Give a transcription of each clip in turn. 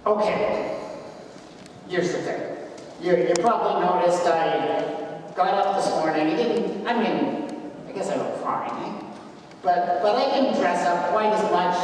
Okay, here's the thing. You probably noticed I got up this morning. I guess I look fine, eh? But I didn't dress up quite as much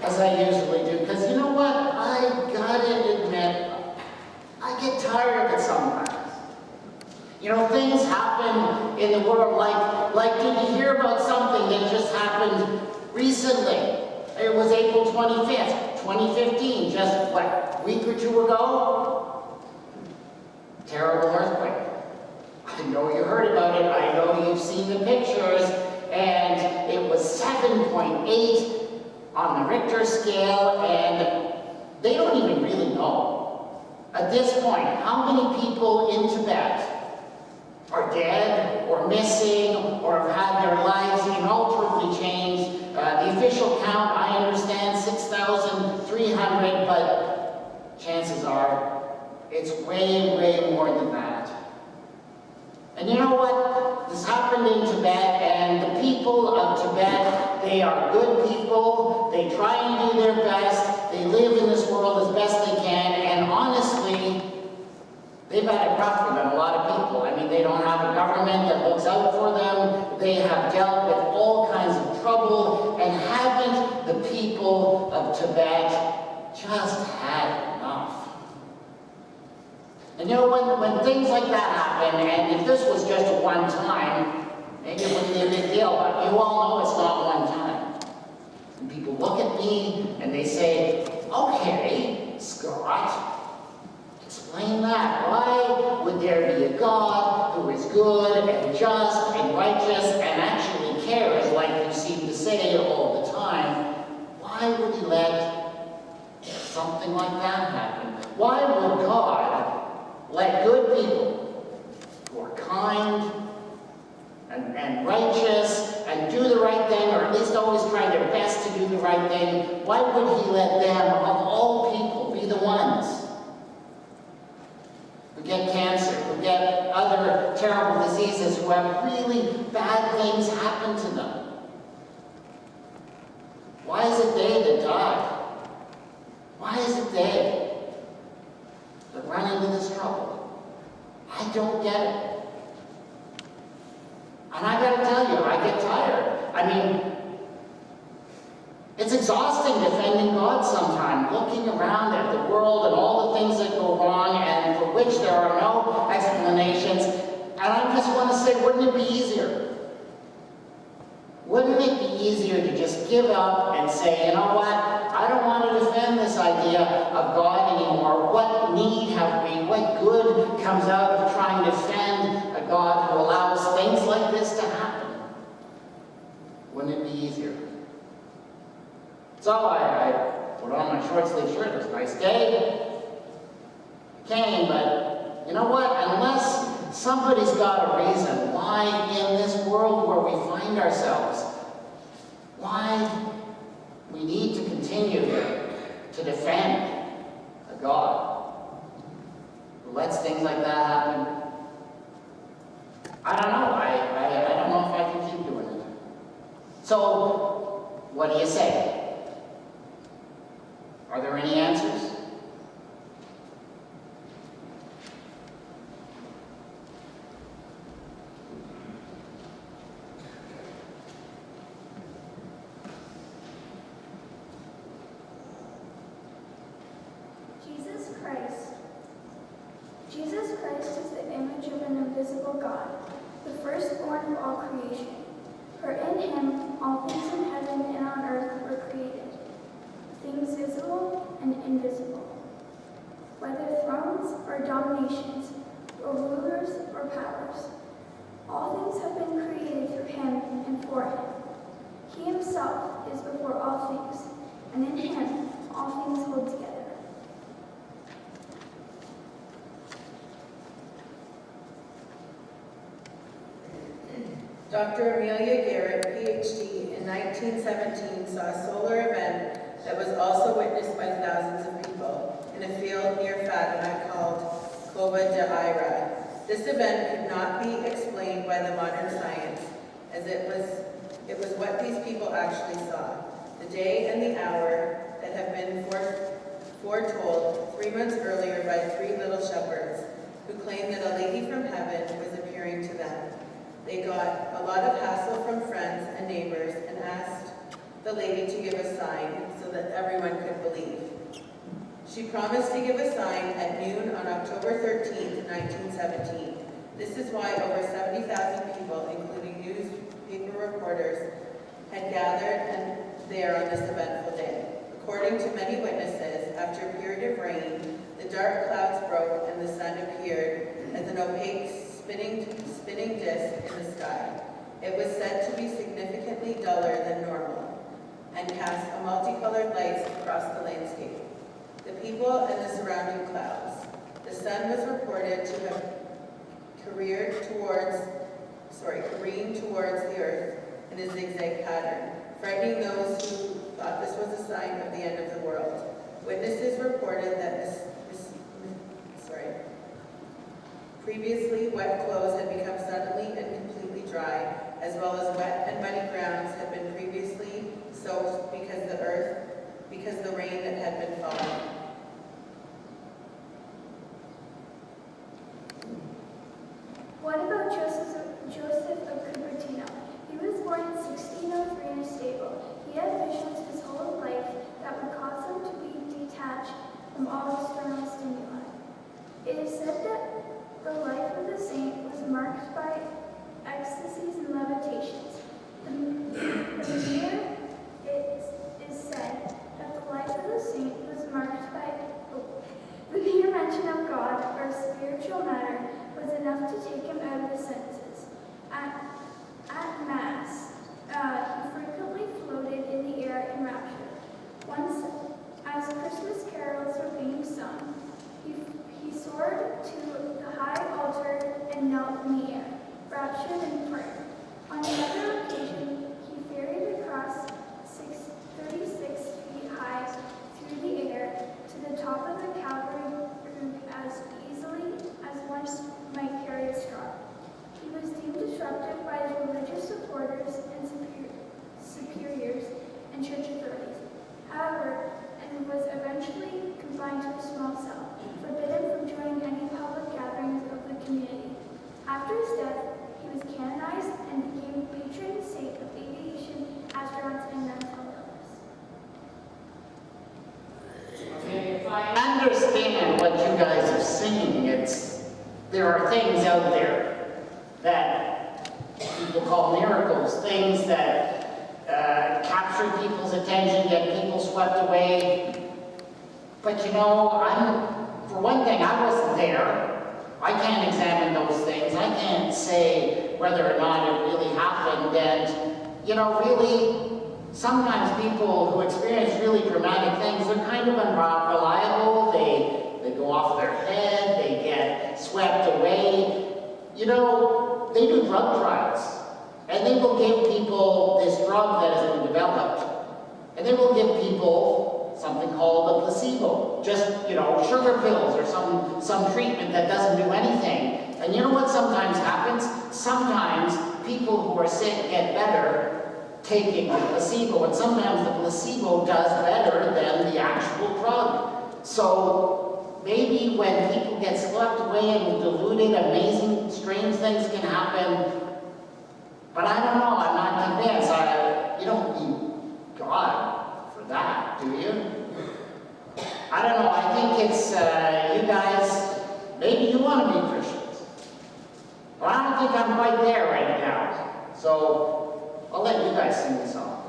as I usually do, because you know what? I gotta admit, I get tired of it sometimes. You know, things happen in the world, like did you hear about something that just happened recently? It was April 25th, 2015, just what, a week or two ago? Terrible earthquake. I know you heard about it, I know you've seen the pictures, and it was 7.8 on the Richter scale, and they don't even really know. At this point, how many people in Tibet are dead, or missing, or have had their lives inalterably changed? The official count, I understand, 6,300, but chances are it's way, way more than that. And you know what? This happened in Tibet, and the people of Tibet, they are good people. They try and do their best. They live in this world as best they can, and honestly, they've had it rougher than a lot of people. I mean, they don't have a government that looks out for them. They have dealt with all kinds of trouble, and haven't the people of Tibet just had enough? And you know, when things like that happen, and if this was just a one time, maybe it wouldn't be a big deal, but you all know it's not one time. And people look at me and they say, okay, Scott, explain that. Why would there be a God who is good and just and righteous and actually cares, like you seem to say all the time? Why would he let something like that happen? Why would God let good people who are kind and righteous and do the right thing, or at least always try their best to do the right thing, why would he let them, of all people, be the ones who get cancer, who get other terrible diseases, who have really bad things happen to them? Why is it they that die? Why is it they that run into this trouble? I don't get it. And I gotta tell you, I get tired. I mean, it's exhausting defending God sometimes, looking around at the world and all the things that go wrong and for which there are no explanations. And I just want to say, wouldn't it be easier? Wouldn't it be easier to just give up and say, you know what, I don't want to defend this idea of God anymore. What need have we? What good comes out of trying to defend a God who allows things like this to happen? Wouldn't it be easier? So I put on my short sleeve shirt. It was a nice day. Came, but you know what? Unless somebody's got a reason why in this world where we find ourselves, why we need to continue to defend a God who lets things like that happen, I don't know. I don't know if I can keep doing it. So, what do you say? Are there any answers? Jesus Christ is the image of an invisible God, the firstborn of all creation. For in him all things in heaven and on earth were created, things visible and invisible, whether thrones or dominations, or rulers or powers. All things have been created through him and for him. He himself is before all things, and in him all things hold together. Dr. Amelia Garrett, PhD, in 1917 saw a solar event that was also witnessed by thousands of people in a field near Fatima called Cova de Ira. This event could not be explained by the modern science, as it was what these people actually saw, the day and the hour that have been foretold who claimed that a lady from heaven was appearing to them. They got a lot of hassle from friends and neighbors and asked the lady to give a sign so that everyone could believe. She promised to give a sign at noon on October 13th, 1917. This is why over 70,000 people, including newspaper reporters, had gathered there on this eventful day. According to many witnesses, after a period of rain, the dark clouds broke and the sun appeared as an opaque spinning disc in the sky. It was said to be significantly duller than normal and cast a multicolored lights across the landscape, the people and the surrounding clouds. The sun was reported to have careened towards the earth in a zigzag pattern, frightening those who thought this was a sign of the end of the world. Witnesses reported that previously wet clothes had become suddenly and completely dry, as well as wet and muddy grounds had been previously soaked because the rain that had been falling. What about Joseph of Cupertino? He was born in 1603 in a stable. He had visions his whole life that would cause him to be detached from all external stimuli. It is said that the life of the saint was marked by ecstasies and levitations. The mere it is said that the life of the saint was marked by the mere mention of God or spiritual matter was enough to take him out of his senses. At Mass, he frequently floated in the air in rapture. Once, as Christmas carols were being sung, he soared to the high altar and knelt in the air, raptured in prayer. On another occasion, he ferried across 36 feet high through the air to the top of the Calvary Creek as easily as one might carry a straw. He was deemed disruptive by his religious supporters and superiors and church authorities. However, and was eventually confined to a small cell, forbidden from joining any public gatherings of the community. After his death, he was canonized and became patron saint of aviation, astronauts, and mental illness. Okay, if I understand what you guys are saying, there are things out there that people call miracles, things that capture people's attention, get people swept away. But you know, for one thing, I wasn't there. I can't examine those things. I can't say whether or not it really happened. And, you know, really, sometimes people who experience really dramatic things, they're kind of unreliable. They go off their head. They get swept away. You know, they do drug trials. And they will give people this drug that has been developed. And they will give people something called a placebo. Just, you know, sugar pills or some treatment that doesn't do anything. And you know what sometimes happens? Sometimes people who are sick get better taking the placebo. And sometimes the placebo does better than the actual drug. So maybe when people get swept away and diluted, amazing, strange things can happen. But I don't know, I'm not convinced. You don't need God for that, do you? I don't know, I think it's, you guys, maybe you want to be Christians. But I don't think I'm quite there right now. So, I'll let you guys sing the song.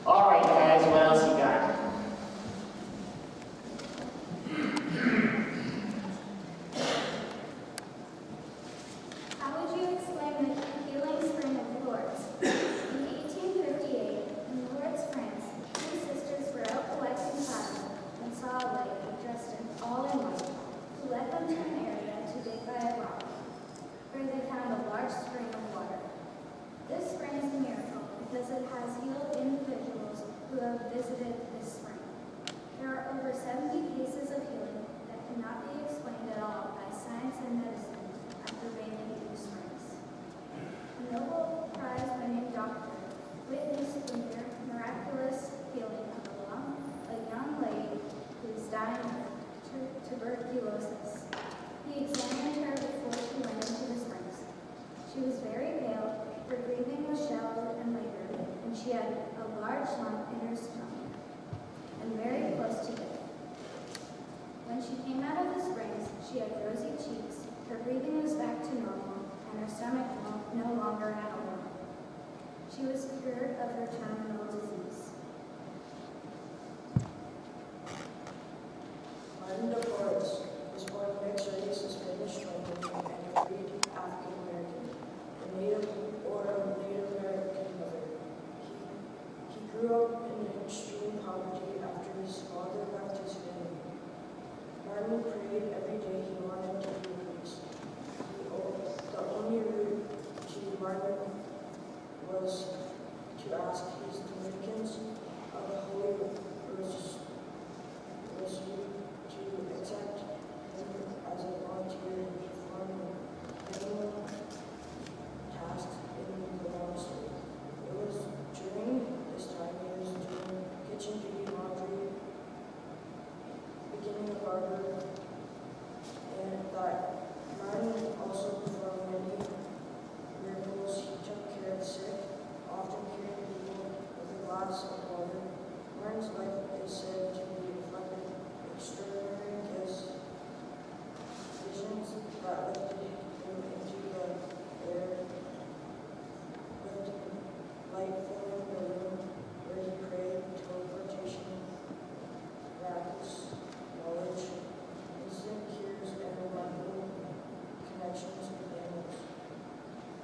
All right, guys, what else you got? Spring of water. in extreme poverty after his father left his family. Martin prayed every day he wanted to be a priest. The only route to Martin was to ask his Dominicans of the Holy Rosary to accept him as a volunteer to perform the minimum task in the monastery. It was during this time he was doing kitchen duty, laundry, beginning a barber, and that Martin also performed many miracles. He took care of the sick, often curing people with a glass of water. Martin's life is said to be reflected extraordinary gifts, visions that lifted him into the air, lifting light filling the room where he prayed, teleportation, miracles, knowledge, instant cures, and remarkable connections with animals.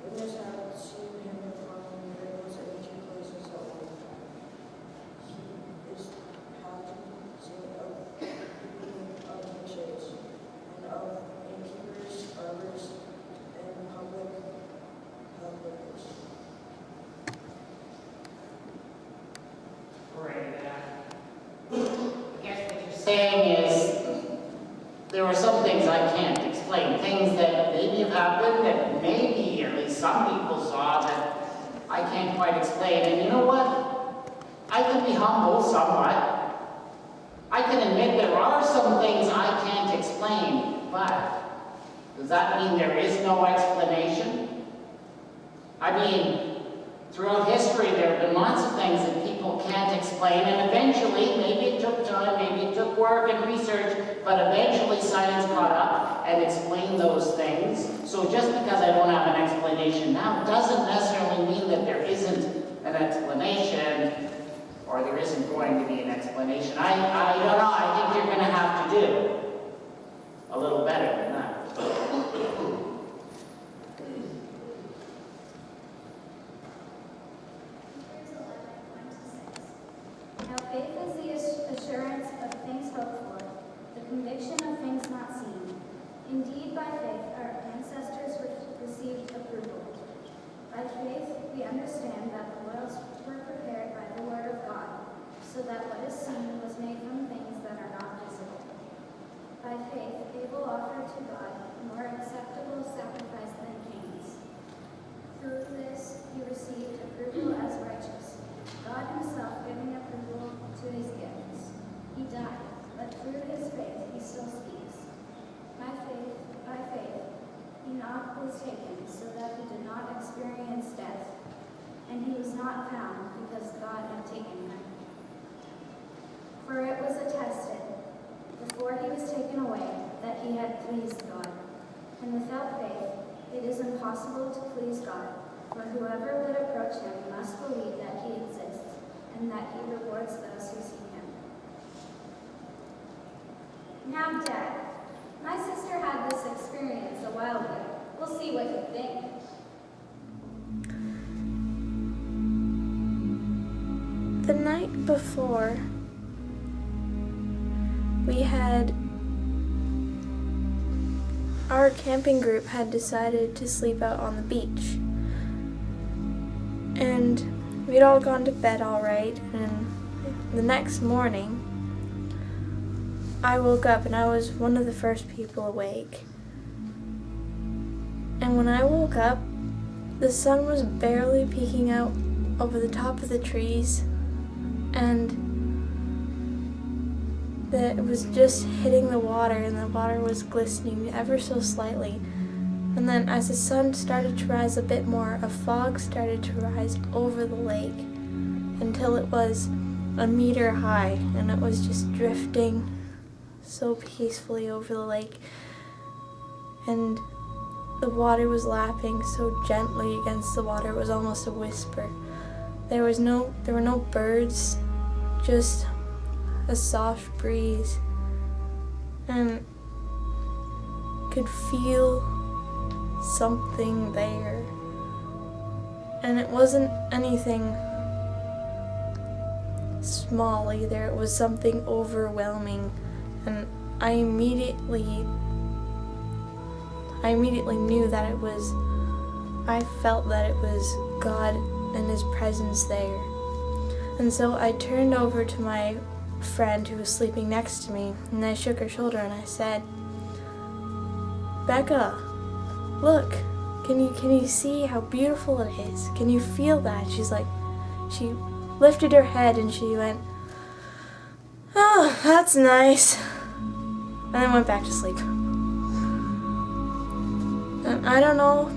Witnesses have seen him performing miracles in 2 places at one time. He is patron saint of clichés and of innkeepers, barbers, and public health workers. Right. I guess what you're saying is there are some things I can't explain, things that maybe have happened that maybe at least some people saw that I can't quite explain. And you know what? I can be humble somewhat. I can admit there are some things I can't explain, but does that mean there is no explanation? I mean, throughout history there have been lots of things that people can't explain, and eventually, maybe it took time, maybe it took work and research, but eventually science caught up and explained those things. So just because I don't have an explanation now doesn't necessarily mean that there isn't an explanation or there isn't going to be an explanation. I don't know, I think you're going to have to do a little better than that. Now faith is the assurance of things hoped for, the conviction of things not seen. Indeed, by faith our ancestors received approval. By faith we understand that the worlds were prepared by the word of God, so that what is seen was made from things that are not visible. By faith Abel offered to God a more acceptable sacrifice than Cain's. Through this he received approval as righteous, God himself giving approval to his gifts. He died, but through his faith he still speaks. By faith, Enoch was taken so that he did not experience death, and he was not found because God had taken him. For it was attested, before he was taken away, that he had pleased God. And without faith, it is impossible to please God, for whoever would approach him must believe that he exists, and that he rewards those who seek him. Now, Dad, my sister had this experience a while ago. We'll see what you think. The night before, our camping group had decided to sleep out on the beach. And we'd all gone to bed all right, and the next morning, I woke up and I was one of the first people awake. And when I woke up, the sun was barely peeking out over the top of the trees, and it was just hitting the water, and the water was glistening ever so slightly. And then as the sun started to rise a bit more, a fog started to rise over the lake until it was a meter high, and it was just drifting so peacefully over the lake. And the water was lapping so gently against the water, it was almost a whisper. There were no birds, just a soft breeze, and could feel something there. And it wasn't anything small either. It was something overwhelming, and I immediately knew that I felt that it was God and His presence there. And so I turned over to my friend who was sleeping next to me, and I shook her shoulder and I said, "Becca, look, can you see how beautiful it is? Can you feel that?" She lifted her head and she went, "Oh, that's nice," and then went back to sleep. And I don't know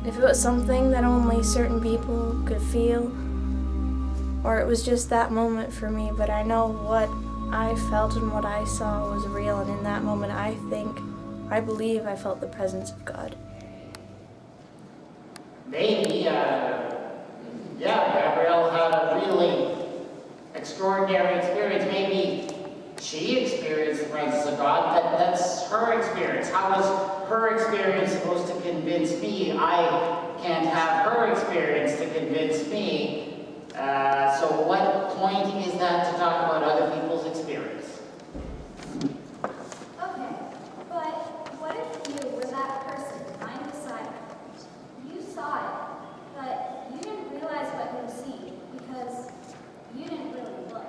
if it was something that only certain people could feel, or it was just that moment for me, but I know what I felt and what I saw was real, and in that moment I believe I felt the presence of God. Maybe, Gabrielle had a really extraordinary experience. Maybe she experienced the presence of God. That's her experience. How is her experience supposed to convince me? I can't have her experience to convince me. So what point is that to talk about other people's experience? Okay, but what if you were that person lying beside her? You saw it, but you didn't realize what you see because you didn't really look.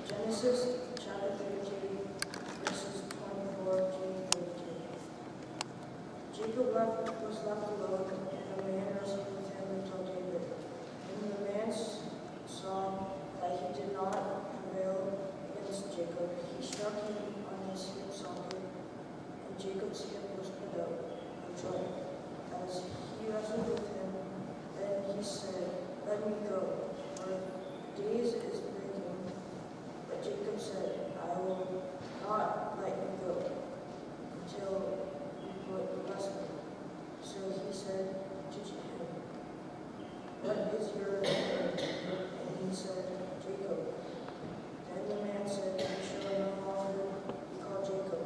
Genesis chapter 32, verses 24 to 32. Jacob was left alone, and a man wrestled with him until David. When the man saw that he did not prevail against Jacob, he struck him on his hip socket, and Jacob's hip was put out of joint. As he wrestled with him, then he said, "Let me go, for the days is breaking." But Jacob said, "I will not let you go until you bless me." So he said to him, "What is your name?" And he said, "Jacob." Then the man said, "You shall no longer be called Jacob,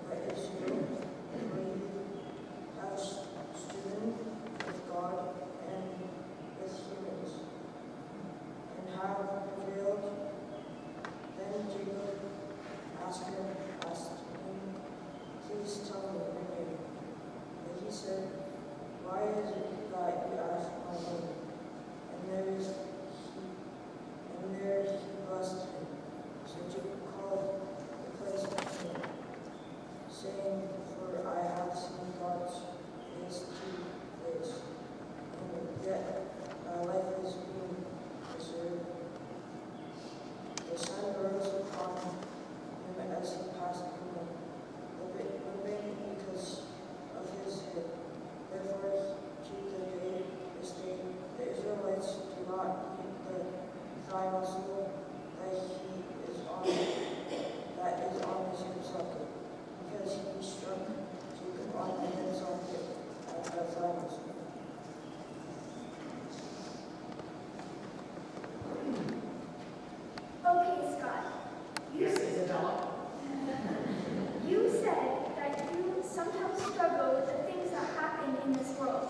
but Israel, for you have striven with God and with humans, and have prevailed." Then Jacob asked him, "Please tell me your name." But he said, "Why is it that you ask my name?" And there he blessed him. So Jacob called the place Peniel, saying, "For I have seen God's face to face, and yet my life is being preserved." The sun rose upon him as he passed through, limping because of his hip. Therefore, this day, the Israelites do not eat the thigh muscle that is on his hip socket, because he struck Jacob on the hip socket at the thigh muscle. Okay, Scott. Yes, Isabella? You said that you sometimes struggle with the things that happen in this world,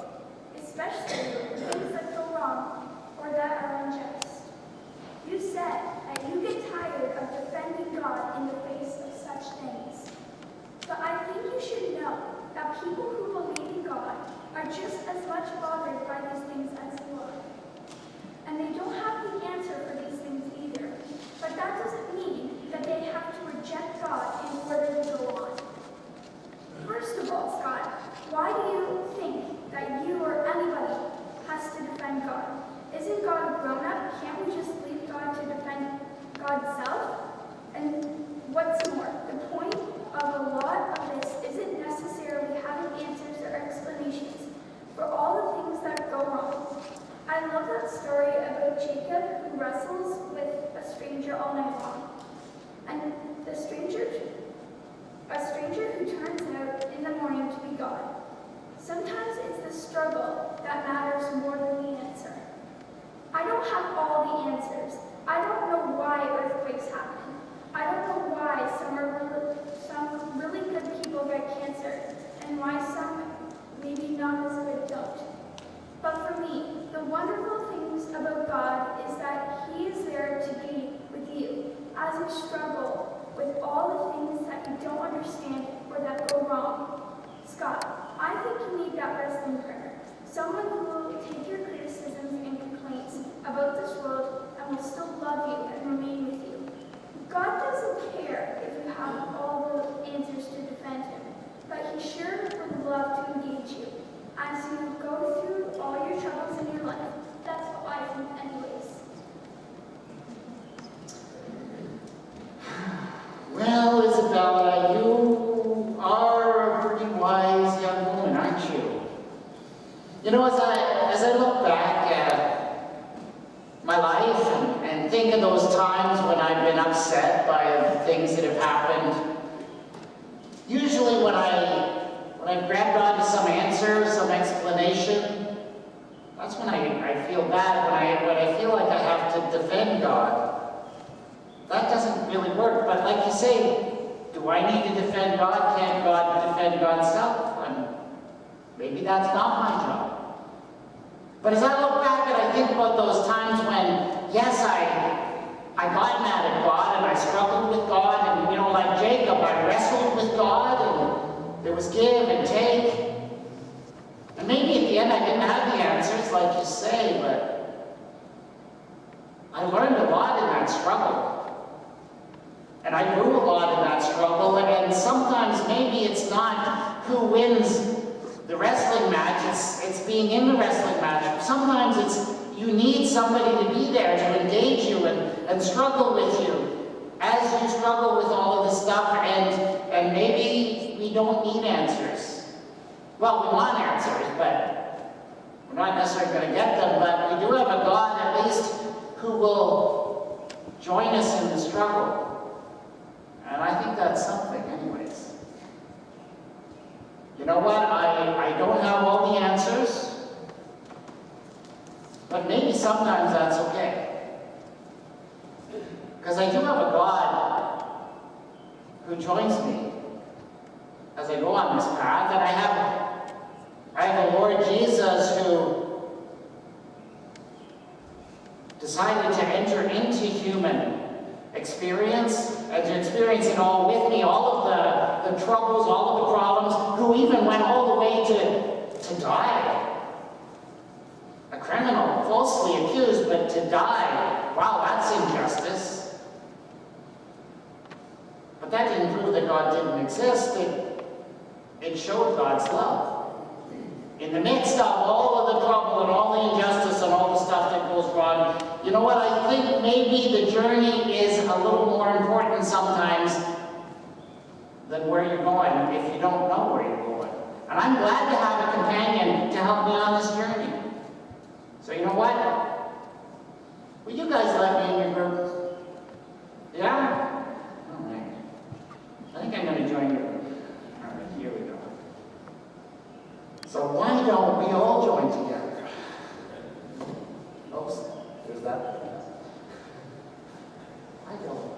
especially the things that go wrong or that are unjust. You said that you get tired of defending God in the face of such things. But I think you should know that people who believe in God are just as much bothered by these things as you are. And they don't have the answer for these things either. But that doesn't mean that they have to reject God in order to go on. First of all, Scott, why do you think that you or anybody has to defend God? Isn't God a grown-up? Can't we just leave God to defend God's self? And what's more, the point of a lot of this isn't necessarily having answers or explanations for all the things that go wrong. that you don't understand or that go wrong. Scott, I think you need that wrestling partner. Someone who will take your criticisms and complaints about this world and will still love you and remain with you. God doesn't care if you have all the answers to defend him, but he sure would love to engage you as you go through all your troubles in your life. That's how I think anyways. Well, Isabella, you are a pretty wise young woman, aren't you? You know, as I look back at my life and think of those times when I've been upset by the things that have happened, usually when I've grabbed onto some answer, some explanation, that's when I feel bad, when I feel like I have to defend God. That doesn't really work, but like you say, do I need to defend God? Can't God defend God's self? And maybe that's not my job. But as I look back and I think about those times when, yes, I got mad at God and I struggled with God, and, you know, like Jacob, I wrestled with God, and there was give and take. And maybe at the end I didn't have the answers, like you say, but I learned a lot in that struggle. And I grew a lot in that struggle, and sometimes maybe it's not who wins the wrestling match, it's being in the wrestling match. Sometimes it's you need somebody to be there to engage you and struggle with you as you struggle with all of this stuff, and maybe we don't need answers. Well, we want answers, but we're not necessarily going to get them, but we do have a God at least who will join us in the struggle. And I think that's something anyways. You know what? I don't have all the answers, but maybe sometimes that's okay. Because I do have a God who joins me as I go on this path, and I have a Lord Jesus who decided to enter into human experience, and to experience it all with me, all of the troubles, all of the problems, who even went all the way to die. A criminal, falsely accused, but to die. Wow, that's injustice. But that didn't prove that God didn't exist. It showed God's love. In the midst of all of the trouble and all the injustice and all the stuff that goes wrong, you know what? I think maybe the journey is a little more important sometimes than where you're going if you don't know where you're going. And I'm glad to have a companion to help me on this journey. So you know what? Will you guys let me in your group? Yeah? All right. I think I'm going to join your group. All right, here we go. So why don't we all join together? Oops, there's that. I don't.